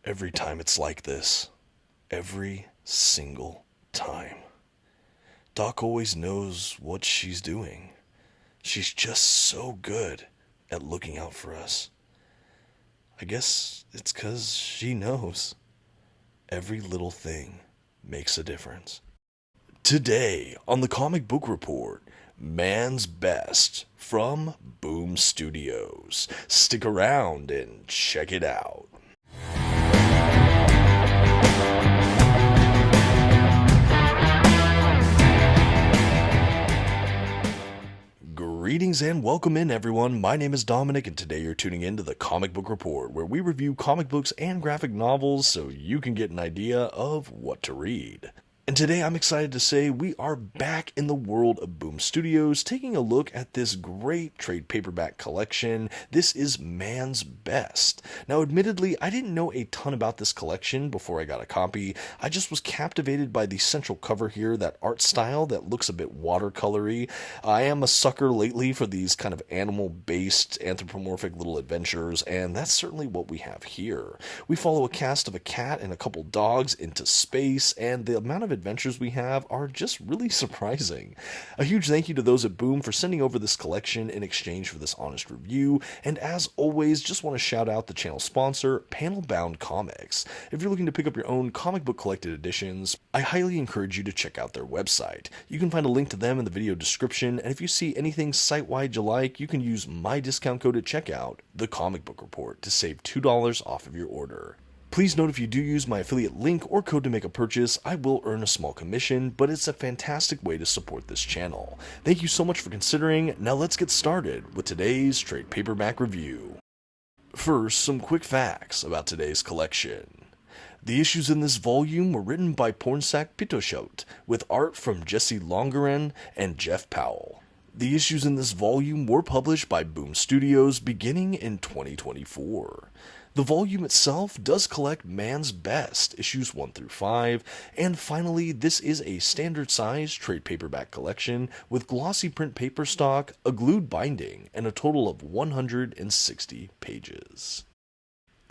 Every time it's like this. Every single time. Doc always knows what she's doing. She's just so good at looking out for us. I guess it's 'cause she knows. Every little thing makes a difference. Today on the Comic Book Report, Man's Best from Boom Studios. Stick around and check it out. Greetings and welcome in, everyone. My name is Dominic, and today you're tuning in to the Comic Book Report, where we review comic books and graphic novels so you can get an idea of what to read. And today I'm excited to say we are back in the world of Boom Studios, taking a look at this great trade paperback collection. This is Man's Best. Now, admittedly, I didn't know a ton about this collection before I got a copy. I just was captivated by the central cover here, that art style that looks a bit watercolory. I am a sucker lately for these kind of animal-based anthropomorphic little adventures, and that's certainly what we have here. We follow a cast of a cat and a couple dogs into space, and the amount of adventures we have are just really surprising. A huge thank you to those at Boom for sending over this collection in exchange for this honest review, and as always, just want to shout out the channel sponsor, Panel Bound Comics. If you're looking to pick up your own comic book collected editions, I highly encourage you to check out their website. You can find a link to them in the video description, and if you see anything site-wide you like, you can use my discount code at checkout, The Comic Book Report, to save $2 off of your order. Please note if you do use my affiliate link or code to make a purchase, I will earn a small commission, but it's a fantastic way to support this channel. Thank you so much for considering. Now let's get started with today's trade paperback review. First, some quick facts about today's collection. The issues in this volume were written by Pornsak Pichetshote, with art from Jesse Lonergan and Jeff Powell. The issues in this volume were published by Boom Studios beginning in 2024. The volume itself does collect Man's Best, issues 1 through 5, and finally, this is a standard size trade paperback collection with glossy print paper stock, a glued binding, and a total of 160 pages.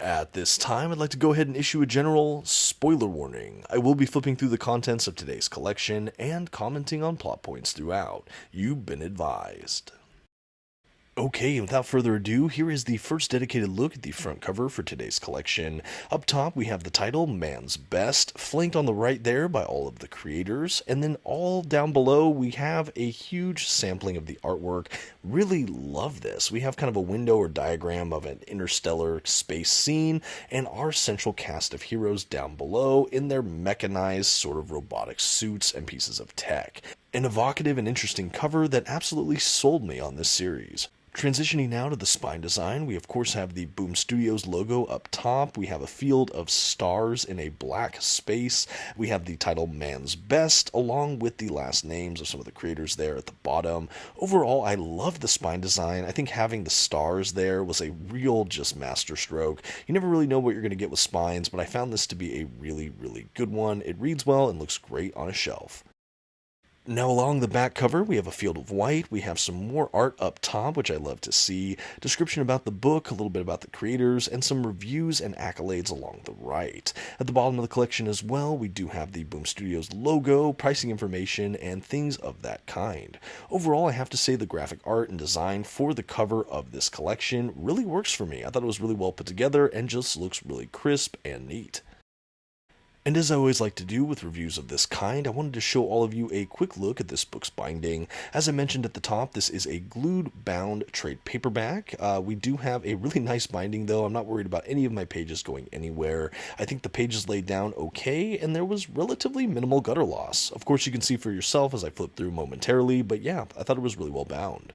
At this time, I'd like to go ahead and issue a general spoiler warning. I will be flipping through the contents of today's collection and commenting on plot points throughout. You've been advised. Okay, without further ado, here is the first dedicated look at the front cover for today's collection. Up top, we have the title, Man's Best, flanked on the right there by all of the creators, and then all down below, we have a huge sampling of the artwork. Really love this. We have kind of a window or diagram of an interstellar space scene, and our central cast of heroes down below in their mechanized sort of robotic suits and pieces of tech. An evocative and interesting cover that absolutely sold me on this series. Transitioning now to the spine design, we of course have the Boom Studios logo up top, we have a field of stars in a black space, we have the title Man's Best, along with the last names of some of the creators there at the bottom. Overall, I love the spine design. I think having the stars there was a real just masterstroke. You never really know what you're going to get with spines, but I found this to be a really, really good one. It reads well and looks great on a shelf. Now along the back cover, we have a field of white, we have some more art up top, which I love to see, description about the book, a little bit about the creators, and some reviews and accolades along the right. At the bottom of the collection as well, we do have the Boom Studios logo, pricing information, and things of that kind. Overall, I have to say the graphic art and design for the cover of this collection really works for me. I thought it was really well put together and just looks really crisp and neat. And as I always like to do with reviews of this kind, I wanted to show all of you a quick look at this book's binding. As I mentioned at the top, this is a glued bound trade paperback. We do have a really nice binding though. I'm not worried about any of my pages going anywhere. I think the pages laid down okay, and there was relatively minimal gutter loss. Of course, you can see for yourself as I flip through momentarily, but yeah, I thought it was really well bound.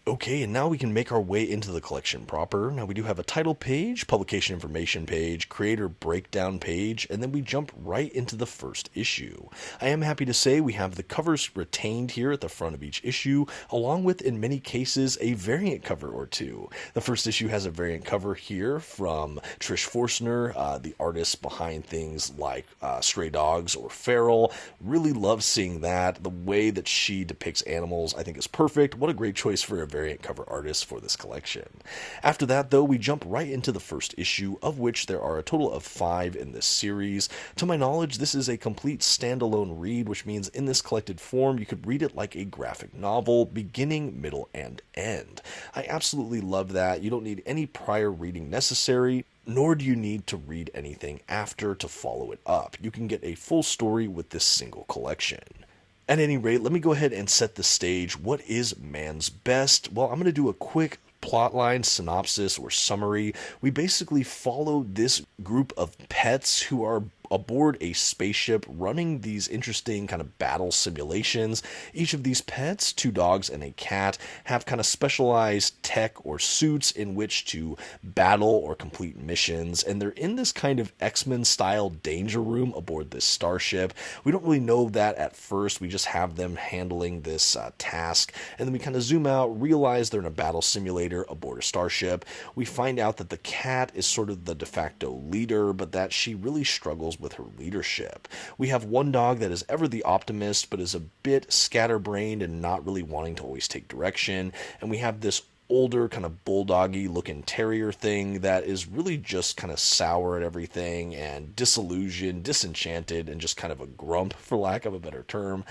Okay, and now we can make our way into the collection proper. Now we do have a title page, publication information page, creator breakdown page, and then we jump right into the first issue. I am happy to say we have the covers retained here at the front of each issue, along with, in many cases, a variant cover or two. The first issue has a variant cover here from Trish Forstner, the artist behind things like Stray Dogs or Feral. Really love seeing that. The way that she depicts animals, I think, is perfect. What a great choice for a variant cover artist for this collection. After that, though, we jump right into the first issue, of which there are a total of 5 in this series. To my knowledge, this is a complete standalone read, which means in this collected form, you could read it like a graphic novel, beginning, middle, and end. I absolutely love that. You don't need any prior reading necessary, nor do you need to read anything after to follow it up. You can get a full story with this single collection. At any rate, let me go ahead and set the stage. What is Man's Best? Well, I'm going to do a quick plotline synopsis or summary. We basically follow this group of pets who are aboard a spaceship running these interesting kind of battle simulations. Each of these pets, 2 dogs and a cat, have kind of specialized tech or suits in which to battle or complete missions, and they're in this kind of X-Men style danger room aboard this starship. We don't really know that at first. We just have them handling this task, and then we kind of zoom out, realize they're in a battle simulator aboard a starship. We find out that the cat is sort of the de facto leader, but that she really struggles with her leadership. We have one dog that is ever the optimist, but is a bit scatterbrained and not really wanting to always take direction. And we have this older kind of bulldoggy looking terrier thing that is really just kind of sour at everything and disillusioned, disenchanted, and just kind of a grump, for lack of a better term.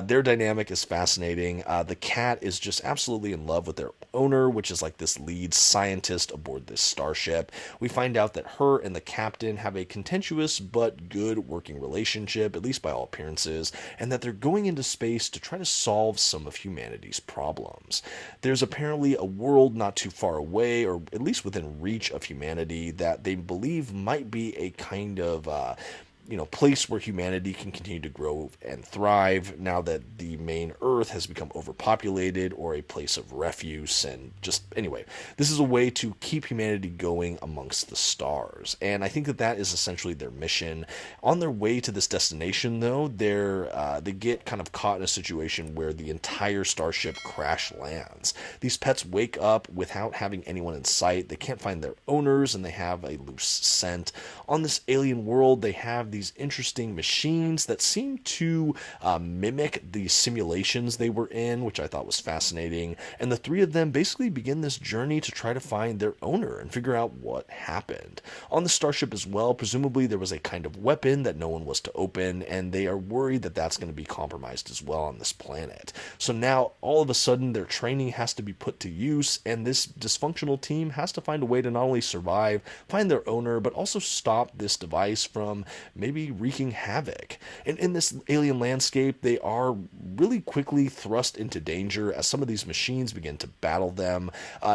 Their dynamic is fascinating. The cat is just absolutely in love with their owner, which is like this lead scientist aboard this starship. We find out that her and the captain have a contentious but good working relationship, at least by all appearances, and that they're going into space to try to solve some of humanity's problems. There's apparently a world not too far away, or at least within reach of humanity, that they believe might be a kind of place where humanity can continue to grow and thrive now that the main Earth has become overpopulated, or a place of refuse. And just anyway, this is a way to keep humanity going amongst the stars, and I think that is essentially their mission. On their way to this destination, though, they get kind of caught in a situation where the entire starship crash lands. These pets wake up without having anyone in sight. They can't find their owners, and they have a loose scent. On this alien world, they have these interesting machines that seem to mimic the simulations they were in, which I thought was fascinating. And the 3 of them basically begin this journey to try to find their owner and figure out what happened. On the starship as well, presumably there was a kind of weapon that no one was to open, and they are worried that that's going to be compromised as well on this planet. So now, all of a sudden, their training has to be put to use, and this dysfunctional team has to find a way to not only survive, find their owner, but also stop this device from maybe wreaking havoc. And in this alien landscape, they are really quickly thrust into danger as some of these machines begin to battle them.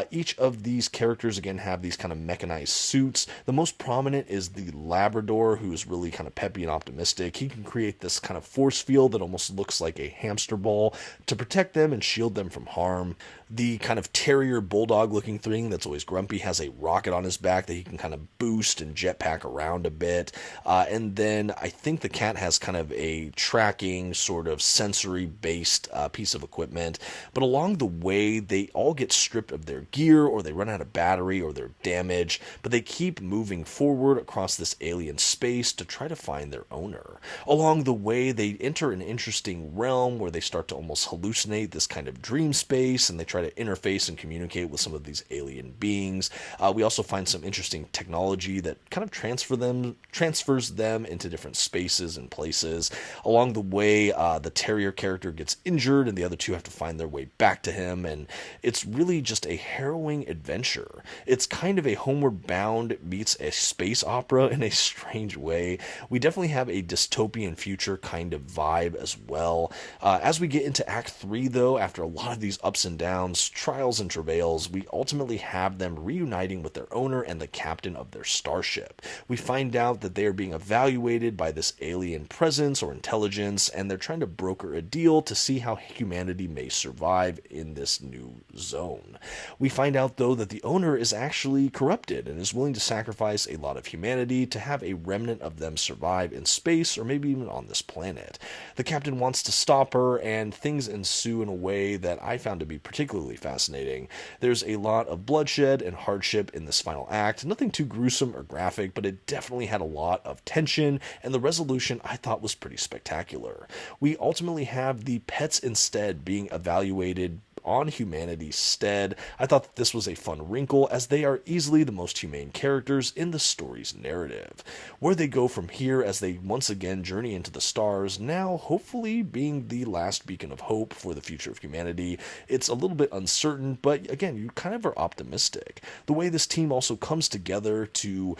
Each of these characters, again, have these kind of mechanized suits. The most prominent is the Labrador, who is really kind of peppy and optimistic. He can create this kind of force field that almost looks like a hamster ball to protect them and shield them from harm. The kind of terrier bulldog looking thing that's always grumpy has a rocket on his back that he can kind of boost and jetpack around a bit. And then I think the cat has kind of a tracking sort of sensory based piece of equipment. But along the way, they all get stripped of their gear, or they run out of battery, or they're damaged. But they keep moving forward across this alien space to try to find their owner. Along the way, they enter an interesting realm where they start to almost hallucinate this kind of dream space, and they try to interface and communicate with some of these alien beings. We also find some interesting technology that kind of transfers them into different spaces and places. Along the way, the terrier character gets injured, and the other 2 have to find their way back to him, and it's really just a harrowing adventure. It's kind of a Homeward Bound meets a space opera in a strange way. We definitely have a dystopian future kind of vibe as well. As we get into Act 3, though, after a lot of these ups and downs, trials and travails, we ultimately have them reuniting with their owner and the captain of their starship. We find out that they are being evaluated by this alien presence or intelligence, and they're trying to broker a deal to see how humanity may survive in this new zone. We find out, though, that the owner is actually corrupted and is willing to sacrifice a lot of humanity to have a remnant of them survive in space, or maybe even on this planet. The captain wants to stop her, and things ensue in a way that I found to be particularly fascinating. There's a lot of bloodshed and hardship in this final act. Nothing too gruesome or graphic, but it definitely had a lot of tension, and the resolution I thought was pretty spectacular. We ultimately have the pets instead being evaluated on humanity's stead. I thought that this was a fun wrinkle, as they are easily the most humane characters in the story's narrative. Where they go from here as they once again journey into the stars, now hopefully being the last beacon of hope for the future of humanity, it's a little bit uncertain, but again, you kind of are optimistic. The way this team also comes together to,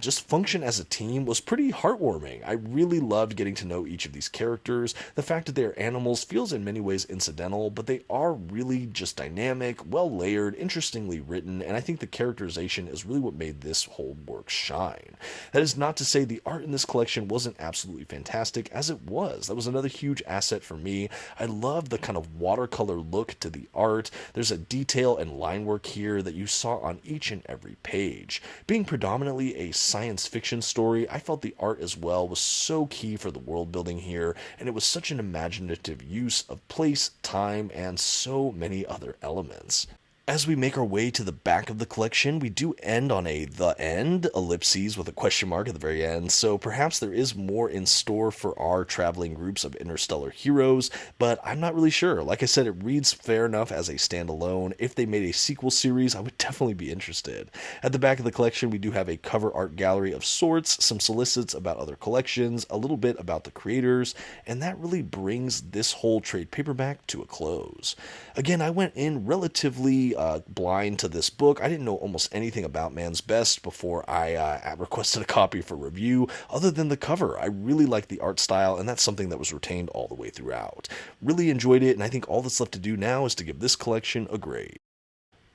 just function as a team was pretty heartwarming. I really loved getting to know each of these characters. The fact that they are animals feels in many ways incidental, but they are really just dynamic, well layered, interestingly written, and I think the characterization is really what made this whole work shine. That is not to say the art in this collection wasn't absolutely fantastic, as it was. That was another huge asset for me. I love the kind of watercolor look to the art. There's a detail and line work here that you saw on each and every page. Being predominantly a science fiction story, I felt the art as well was so key for the world building here, and it was such an imaginative use of place, time, and so many other elements. As we make our way to the back of the collection, we do end on a "the end" ellipses with a question mark at the very end, so perhaps there is more in store for our traveling groups of interstellar heroes, but I'm not really sure. Like I said, it reads fair enough as a standalone. If they made a sequel series, I would definitely be interested. At the back of the collection, we do have a cover art gallery of sorts, some solicits about other collections, a little bit about the creators, and that really brings this whole trade paperback to a close. Again, I went in relatively blind to this book. I didn't know almost anything about Man's Best before I requested a copy for review, other than the cover. I really like the art style, and that's something that was retained all the way throughout. Really enjoyed it, and I think all that's left to do now is to give this collection a grade.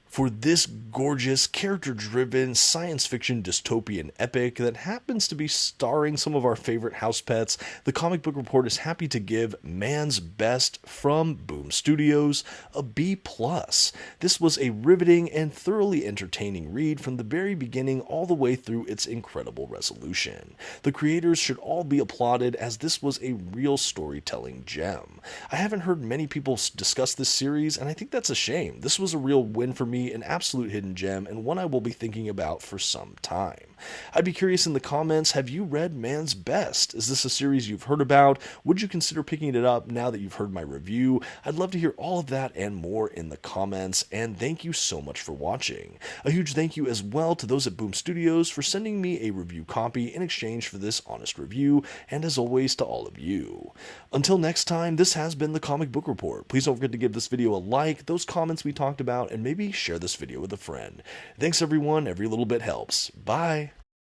For this gorgeous, character-driven, science fiction dystopian epic that happens to be starring some of our favorite house pets, the Comic Book Report is happy to give Man's Best from Boom Studios a B+. This was a riveting and thoroughly entertaining read from the very beginning all the way through its incredible resolution. The creators should all be applauded, as this was a real storytelling gem. I haven't heard many people discuss this series, and I think that's a shame. This was a real win for me, an absolute hidden gem, and one I will be thinking about for some time. I'd be curious in the comments, have you read Man's Best? Is this a series you've heard about? Would you consider picking it up now that you've heard my review? I'd love to hear all of that and more in the comments, and thank you so much for watching. A huge thank you as well to those at Boom Studios for sending me a review copy in exchange for this honest review, and as always to all of you. Until next time, this has been the Comic Book Report. Please don't forget to give this video a like, those comments we talked about, and maybe share this video with a friend. Thanks everyone, every little bit helps. Bye!